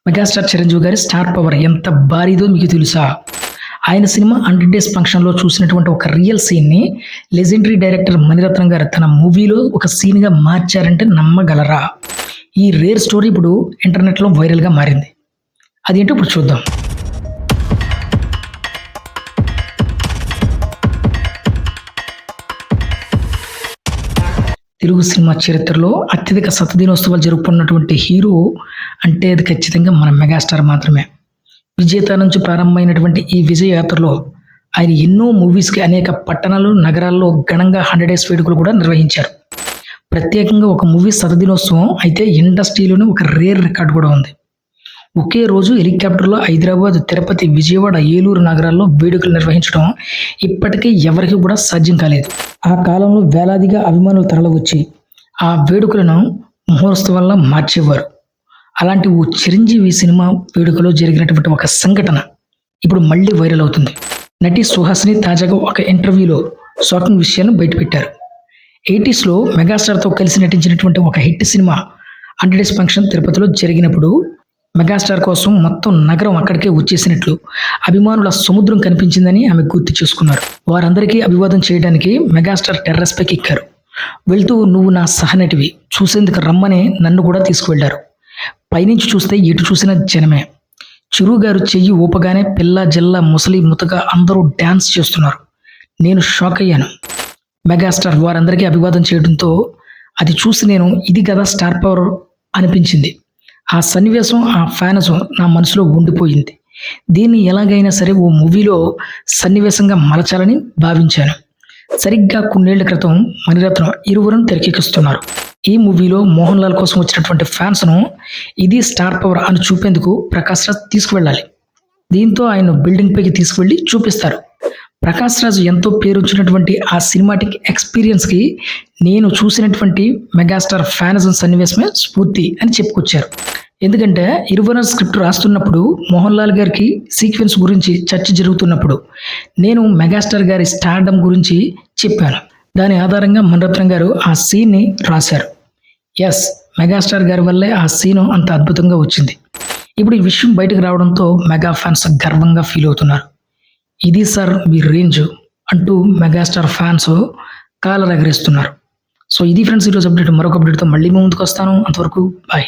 Megastar Chiranjeevi గారి star power ఎంత భారీదో మీకు తెలుసా? ఆయన సినిమా 100 డేస్ ఫంక్షన్‌లో చూసినటువంటి ఒక రియల్ సీన్‌ని లెజెండరీ డైరెక్టర్ మణిరత్నం గారు తన మూవీలో ఒక సీన్‌గా మార్చారంటే నమ్మగలరా? ఈ రేర్ స్టోరీ ఇప్పుడు ఇంటర్నెట్‌లో వైరల్‌గా మారింది. అదేంటో ఇప్పుడు చూద్దాం. తెలుగు సినిమా చరిత్రలో అత్యధిక శతదినోత్సవాలు జరుపుకున్నటువంటి హీరో అంటే అది ఖచ్చితంగా మన మెగాస్టార్ మాత్రమే. విజేత నుంచి ప్రారంభమైనటువంటి ఈ విజయ యాత్రలో ఆయన ఎన్నో మూవీస్‌కి అనేక పట్టణాలు, నగరాల్లో ఘనంగా 100 డేస్ వేడుకలు కూడా నిర్వహించారు. ప్రత్యేకంగా ఒక మూవీ శతదినోత్సవం అయితే ఇండస్ట్రీలోనే ఒక రేర్ రికార్డ్ కూడా ఉంది. ఒకే రోజు హెలికాప్టర్‌లో హైదరాబాద్, తిరుపతి, విజయవాడ, ఏలూరు నగరాల్లో వేడుకలు నిర్వహించడం ఇప్పటికీ ఎవరికీ కూడా సాధ్యం కాలేదు. ఆ కాలంలో వేలాదిగా అభిమానులు తరలివచ్చి ఆ వేడుకలను మహోత్సవాల్లా మార్చేవారు. అలాంటి ఓ చిరంజీవి సినిమా వేడుకలో జరిగినటువంటి ఒక సంఘటన ఇప్పుడు మళ్ళీ వైరల్ అవుతుంది. నటి సుహాసిని తాజాగా ఒక ఇంటర్వ్యూలో షాకింగ్ విషయాన్ని బయటపెట్టారు. 80స్‌లో మెగాస్టార్‌తో కలిసి నటించినటువంటి ఒక హిట్ సినిమా 100 డేస్ ఫంక్షన్ తిరుపతిలో జరిగినప్పుడు మెగాస్టార్ కోసం మొత్తం నగరం అక్కడికే వచ్చేసినట్లు అభిమానుల సముద్రం కనిపించిందని ఆమె గుర్తు చేసుకున్నారు. వారందరికీ అభివాదం చేయడానికి మెగాస్టార్ టెర్రస్ పైకి ఎక్కారు. వెళ్తూ "నువ్వు నా సహనటివి, చూసేందుకు రమ్మని నన్ను కూడా తీసుకువెళ్లారు. పైనుంచి చూస్తే ఎటు చూసినా జనమే. చిరు గారు చెయ్యి ఊపగానే పిల్ల జిల్లా ముసలి ముతక అందరూ డ్యాన్స్ చేస్తున్నారు. నేను షాక్ అయ్యాను. మెగాస్టార్ వారందరికీ అభివాదం చేయడంతో అది చూసి నేను ఇది కదా స్టార్ పవర్ అనిపించింది. ఆ సన్నివేశం, ఆ ఫ్యానిజం నా మనసులో ఉండిపోయింది. దీన్ని ఎలాగైనా సరే ఓ మూవీలో సన్నివేశంగా మలచాలని భావించాను." సరిగ్గా కొన్నేళ్ల క్రితం మణిరత్నం ఇరువురం తెరకెక్కిస్తున్నారు. ఈ మూవీలో మోహన్ లాల్ కోసం వచ్చినటువంటి ఫ్యాన్స్ను ఇది స్టార్ పవర్ అని చూపేందుకు ప్రకాష్ రాజ్ తీసుకువెళ్ళాలి. దీంతో ఆయన బిల్డింగ్ పైకి తీసుకువెళ్ళి చూపిస్తారు. ప్రకాష్ రాజ్ ఎంతో పేరొచ్చినటువంటి ఆ సినిమాటిక్ ఎక్స్పీరియన్స్‌కి నేను చూసినటువంటి మెగాస్టార్ ఫ్యానిజం సన్నివేశమే స్ఫూర్తి అని చెప్పుకొచ్చారు. ఎందుకంటే ఇరువురం స్క్రిప్ట్ రాస్తున్నప్పుడు మోహన్ లాల్ గారికి సీక్వెన్స్ గురించి చర్చ జరుగుతున్నప్పుడు నేను మెగాస్టార్ గారి స్టార్డమ్ గురించి చెప్పాను. దాని ఆధారంగా మణిరత్నం గారు ఆ సీన్ని రాశారు. ఎస్, మెగాస్టార్ గారి వల్లే ఆ సీను అంత అద్భుతంగా వచ్చింది. ఇప్పుడు ఈ విషయం బయటకు రావడంతో మెగా ఫ్యాన్స్ గర్వంగా ఫీల్ అవుతున్నారు. ఇది సార్ మీ రేంజ్ అంటూ మెగాస్టార్ ఫ్యాన్స్ కాలర్ ఎగరేస్తున్నారు. సో ఇది ఫ్రెండ్స్ ఈరోజు అప్డేట్. మరొక అప్డేట్తో మళ్ళీ మీ ముందుకు వస్తాను. అంతవరకు బాయ్.